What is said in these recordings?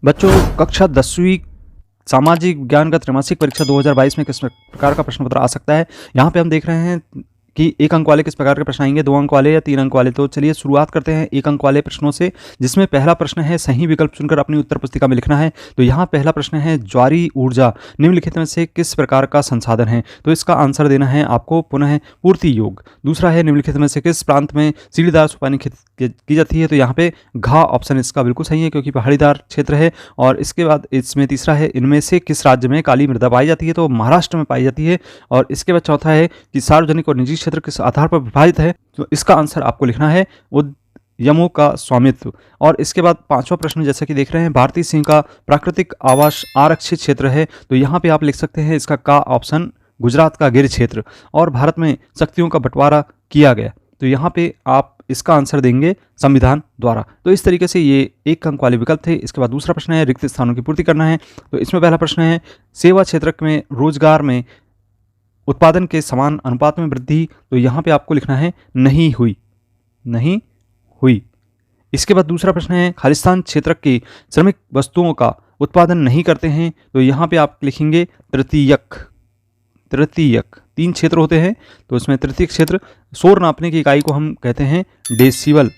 बच्चों, कक्षा 10वीं सामाजिक विज्ञान का त्रैमासिक परीक्षा 2022 में किस प्रकार का प्रश्न पत्र आ सकता है। यहाँ पे हम देख रहे हैं कि 1 अंक वाले किस प्रकार के प्रश्न आएंगे, 2 अंक वाले या 3 अंक वाले। तो चलिए शुरुआत करते हैं 1 अंक वाले प्रश्नों से, जिसमें पहला प्रश्न है सही विकल्प चुनकर अपनी उत्तर पुस्तिका में लिखना है। तो यहाँ पहला प्रश्न है ज्वारी ऊर्जा निम्नलिखित में से किस प्रकार का संसाधन है। तो इसका आंसर देना है आपको पुनः पूर्ति योग। दूसरा है निम्नलिखित में से किस प्रांत में सीढ़ीदार सुपानी खेती की जाती है। तो यहाँ पे घा ऑप्शन इसका बिल्कुल सही है, क्योंकि पहाड़ीदार क्षेत्र है। और इसके बाद इसमें तीसरा है इनमें से किस राज्य में काली मृदा पाई जाती है। तो महाराष्ट्र में पाई जाती है। और इसके बाद चौथा है कि सार्वजनिक और निजी क्षेत्र किस आधार पर विभाजित है। तो इसका आंसर आपको लिखना है उद्यमों का स्वामित्व। और इसके बाद पांचवा प्रश्न जैसा कि देख रहे हैं भारतीय सिंह का प्राकृतिक आवास आरक्षित क्षेत्र है। तो यहाँ पे आप लिख सकते हैं इसका का ऑप्शन गुजरात का गिर क्षेत्र। और भारत में शक्तियों का बंटवारा किया गया। तो यहाँ पे आप इसका आंसर देंगे संविधान द्वारा। तो इस तरीके से ये 1 अंक वाले विकल्प थे। इसके बाद दूसरा प्रश्न है रिक्त स्थानों की पूर्ति करना है। तो इसमें पहला प्रश्न है सेवा क्षेत्र में रोजगार में उत्पादन के समान अनुपात में वृद्धि। तो यहाँ पे आपको लिखना है नहीं हुई, नहीं हुई। इसके बाद दूसरा प्रश्न है खालिस्तान क्षेत्र के श्रमिक वस्तुओं का उत्पादन नहीं करते हैं। तो यहाँ पे आप लिखेंगे तृतीयक। तृतीयक 3 क्षेत्र होते हैं, तो इसमें तृतीयक क्षेत्र। शोर नापने की इकाई को हम कहते हैं डेसिबल।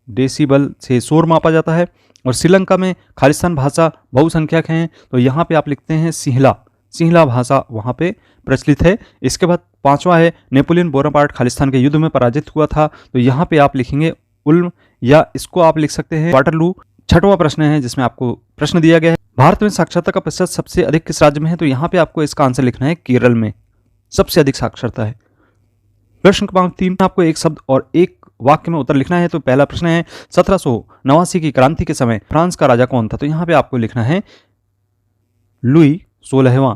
डेसिबल से शोर मापा जाता है। और श्रीलंका में खालिस्तान भाषा बहुसंख्यक हैं। तो यहाँ पे आप लिखते हैं सिंहला। सिंहला भाषा वहाँ पे प्रचलित है। इसके बाद पांचवा है नेपोलियन बोनापार्ट खालिस्तान के युद्ध में पराजित हुआ था। तो यहाँ पे आप लिखेंगे उल्म, या इसको आप लिख सकते हैं वाटरलू। छठवां प्रश्न है जिसमें आपको प्रश्न दिया गया है भारत में साक्षरता का प्रतिशत सबसे अधिक किस राज्य में है। तो यहाँ पे आपको इसका आंसर लिखना है केरल में सबसे अधिक साक्षरता है। प्रश्न क्रमांक 3 आपको एक शब्द और एक वाक्य में उत्तर लिखना है। तो पहला प्रश्न है 1789 की क्रांति के समय फ्रांस का राजा कौन था। तो यहाँ पे आपको लिखना है लुई 16वां।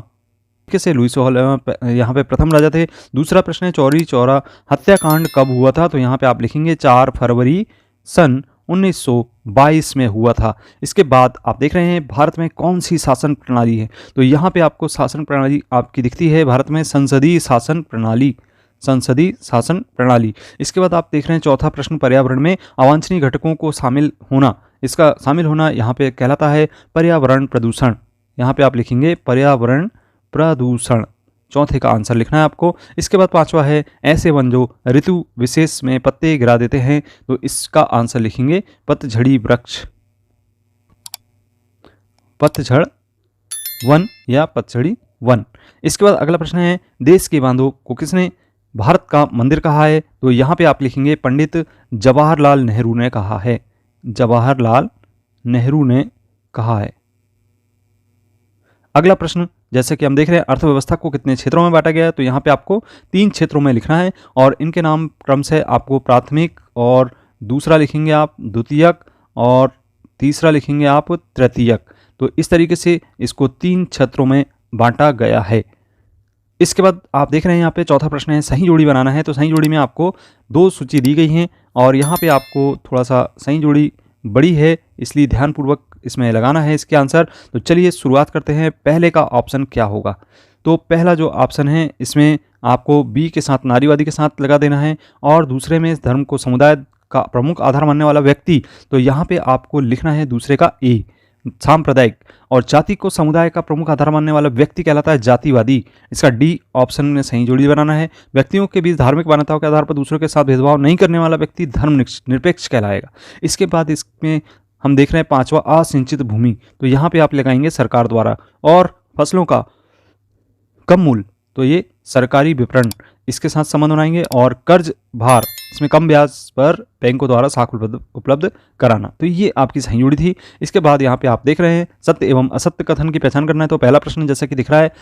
कैसे लुई 16वां यहाँ पे प्रथम राजा थे। दूसरा प्रश्न है चौरी चौरा हत्याकांड कब हुआ था। तो यहाँ पे आप लिखेंगे 4 फरवरी सन 1922 में हुआ था। इसके बाद आप देख रहे हैं भारत में कौन सी शासन प्रणाली है। तो यहाँ पे आपको शासन प्रणाली आपकी दिखती है भारत में संसदीय शासन प्रणाली। संसदीय शासन प्रणाली। इसके बाद आप देख रहे हैं चौथा प्रश्न पर्यावरण में अवांछनीय घटकों को शामिल होना। इसका शामिल होना यहाँ पे कहलाता है पर्यावरण प्रदूषण। यहाँ पे आप लिखेंगे पर्यावरण प्रदूषण। चौथे का आंसर लिखना है आपको। इसके बाद पांचवा है ऐसे वन जो ऋतु विशेष में पत्ते गिरा देते हैं। तो इसका आंसर लिखेंगे पतझड़ी वृक्ष। पतझड़ वन या पतझड़ी वन। इसके बाद अगला प्रश्न है देश के बांधों को किसने भारत का मंदिर कहा है। तो यहाँ पे आप लिखेंगे पंडित जवाहरलाल नेहरू ने कहा है। जवाहरलाल नेहरू ने कहा है। अगला प्रश्न जैसे कि हम देख रहे हैं अर्थव्यवस्था को कितने क्षेत्रों में बांटा गया है। तो यहाँ पे आपको 3 क्षेत्रों में लिखना है। और इनके नाम क्रम से आपको प्राथमिक, और दूसरा लिखेंगे आप द्वितीयक, और तीसरा लिखेंगे आप तृतीयक। तो इस तरीके से इसको 3 क्षेत्रों में बांटा गया है। इसके बाद आप देख रहे हैं यहाँ पे चौथा प्रश्न है सही जोड़ी बनाना है। तो सही जोड़ी में आपको 2 सूची दी गई हैं, और यहाँ पे आपको थोड़ा सा सही जोड़ी बड़ी है, इसलिए ध्यानपूर्वक इसमें लगाना है इसके आंसर। तो चलिए शुरुआत करते हैं। पहले का ऑप्शन क्या होगा। तो पहला जो ऑप्शन है इसमें आपको बी के साथ नारीवादी के साथ लगा देना है। और दूसरे में धर्म को समुदाय का प्रमुख आधार मानने वाला व्यक्ति। तो यहाँ पे आपको लिखना है दूसरे का ए सांप्रदायिक। और जाति को समुदाय का प्रमुख आधार मानने वाला व्यक्ति कहलाता है जातिवादी। इसका डी ऑप्शन में सही जोड़ी बनाना है। व्यक्तियों के बीच धार्मिक मान्यताओं के आधार पर दूसरों के साथ भेदभाव नहीं करने वाला व्यक्ति धर्म निरपेक्ष कहलाएगा। इसके बाद इसमें हम देख रहे हैं पांचवा असिंचित भूमि। तो यहाँ पे आप लगाएंगे सरकार द्वारा। और फसलों का कम मूल्य, तो ये सरकारी विपणन इसके साथ संबंध बनाएंगे। और कर्ज भार, इसमें कम ब्याज पर बैंकों द्वारा साख उपलब्ध कराना। तो ये आपकी सही जोड़ी थी। इसके बाद यहाँ पे आप देख रहे हैं सत्य एवं असत्य कथन की पहचान करना है। तो पहला प्रश्न जैसा कि दिख रहा है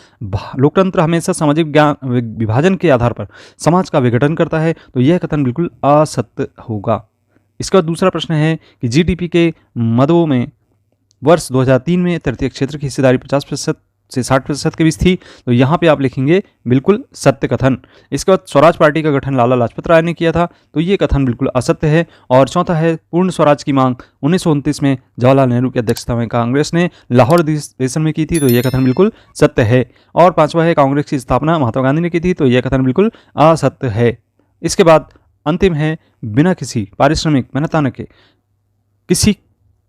लोकतंत्र हमेशा सामाजिक ज्ञान विभाजन के आधार पर समाज का विघटन करता है। तो यह कथन बिल्कुल असत्य होगा। इसके बाद दूसरा प्रश्न है कि जीडीपी के मदों में वर्ष 2003 में तृतीय क्षेत्र की हिस्सेदारी 50% से 60% के बीच थी। तो यहाँ पे आप लिखेंगे बिल्कुल सत्य कथन। इसके बाद स्वराज पार्टी का गठन लाला लाजपत राय ने किया था। तो ये कथन बिल्कुल असत्य है। और चौथा है पूर्ण स्वराज की मांग 1929 में जवाहरलाल नेहरू की अध्यक्षता में कांग्रेस ने लाहौर अधिवेशन में की थी। तो यह कथन बिल्कुल सत्य है। और पांचवा है कांग्रेस की स्थापना महात्मा गांधी ने की थी। तो यह कथन बिल्कुल असत्य है। इसके बाद अंतिम है बिना किसी पारिश्रमिक मेहनताना के किसी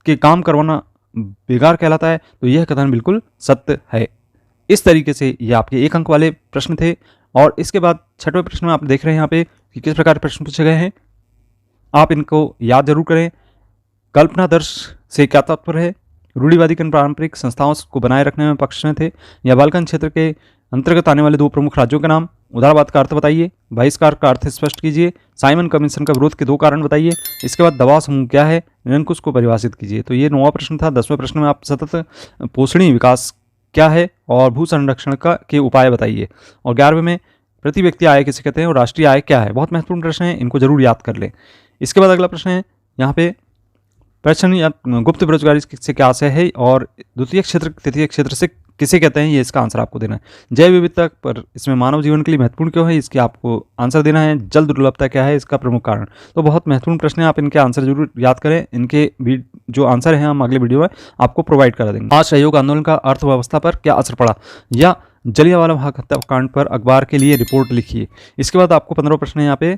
के काम करवाना बेकार कहलाता है, तो यह कथन बिल्कुल सत्य है। इस तरीके से ये आपके 1 अंक वाले प्रश्न थे। और इसके बाद 6वें प्रश्न में आप देख रहे हैं यहाँ पे कि किस प्रकार के प्रश्न पूछे गए हैं। आप इनको याद जरूर करें। कल्पनादर्श से क्या तात्पर्य है? रूढ़िवादी पारंपरिक संस्थाओं को बनाए रखने में पक्ष में थे। या बाल्कन क्षेत्र के अंतर्गत आने वाले 2 प्रमुख राज्यों के नाम। उदारवाद का अर्थ बताइए। बहिष्कार का अर्थ स्पष्ट कीजिए। साइमन कमीशन का विरोध के 2 कारण बताइए। इसके बाद दबाव समूह क्या है? निरंकुश को परिभाषित कीजिए। तो ये 9वां प्रश्न था। 10वें प्रश्न में आप सतत पोषणीय विकास क्या है और भू संरक्षण का के उपाय बताइए। और 11वें में प्रति व्यक्ति आय किसे कहते हैं और राष्ट्रीय आय क्या है। बहुत महत्वपूर्ण प्रश्न है, इनको जरूर याद कर लें। इसके बाद अगला प्रश्न है यहाँ पे प्रश्न या गुप्त बेरोजगारी से क्या आशय है और द्वितीय क्षेत्र तृतीय क्षेत्र से किसे कहते हैं, ये इसका आंसर आपको देना है। जैव विविधता पर इसमें मानव जीवन के लिए महत्वपूर्ण क्यों है, इसके आपको आंसर देना है। जल दुर्लभता क्या है, इसका प्रमुख कारण। तो बहुत महत्वपूर्ण प्रश्न है, आप इनके आंसर जरूर याद करें। इनके भी जो आंसर हैं हम अगले वीडियो में आपको प्रोवाइड करा देंगे। आज सहयोग आंदोलन का अर्थव्यवस्था पर क्या असर पड़ा, या जलियांवाला बाग हत्याकांड पर अखबार के लिए रिपोर्ट लिखिए। इसके बाद आपको 15 प्रश्न यहाँ पे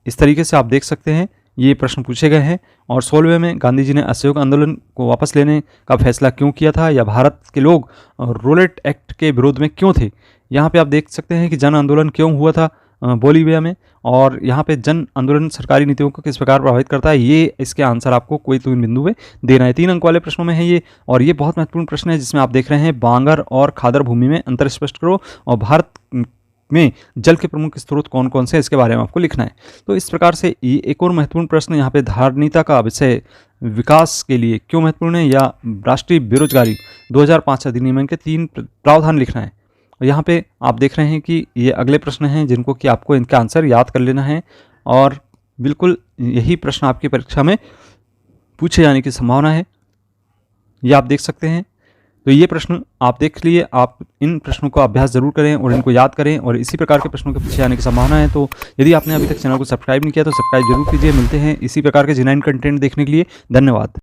इस तरीके से आप देख सकते हैं, ये प्रश्न पूछे गए हैं। और 16वें में गांधी जी ने असहयोग आंदोलन को वापस लेने का फैसला क्यों किया था, या भारत के लोग रोलेट एक्ट के विरोध में क्यों थे। यहाँ पे आप देख सकते हैं कि जन आंदोलन क्यों हुआ था बोलीविया में, और यहाँ पे जन आंदोलन सरकारी नीतियों को किस प्रकार प्रभावित करता है, ये इसके आंसर आपको कोई 3 बिंदु में देना है। 3 अंक वाले प्रश्नों में है ये। और ये बहुत महत्वपूर्ण प्रश्न है जिसमें आप देख रहे हैं बांगर और खादर भूमि में अंतर स्पष्ट करो, और भारत में जल के प्रमुख स्रोत कौन कौन से इसके बारे में आपको लिखना है। तो इस प्रकार से एक और महत्वपूर्ण प्रश्न यहाँ पे धारणीता का विषय विकास के लिए क्यों महत्वपूर्ण है, या राष्ट्रीय बेरोजगारी 2005 अधिनियम के 3 प्रावधान लिखना है। और यहाँ पे आप देख रहे हैं कि ये अगले प्रश्न हैं जिनको कि आपको इनका आंसर याद कर लेना है, और बिल्कुल यही प्रश्न आपकी परीक्षा में पूछे जाने की संभावना है, ये आप देख सकते हैं। तो ये प्रश्न आप देख लिए, आप इन प्रश्नों का अभ्यास जरूर करें और इनको याद करें, और इसी प्रकार के प्रश्नों के पूछे जाने की संभावना है। तो यदि आपने अभी तक चैनल को सब्सक्राइब नहीं किया तो सब्सक्राइब जरूर कीजिए। मिलते हैं इसी प्रकार के जेन्युइन कंटेंट देखने के लिए। धन्यवाद।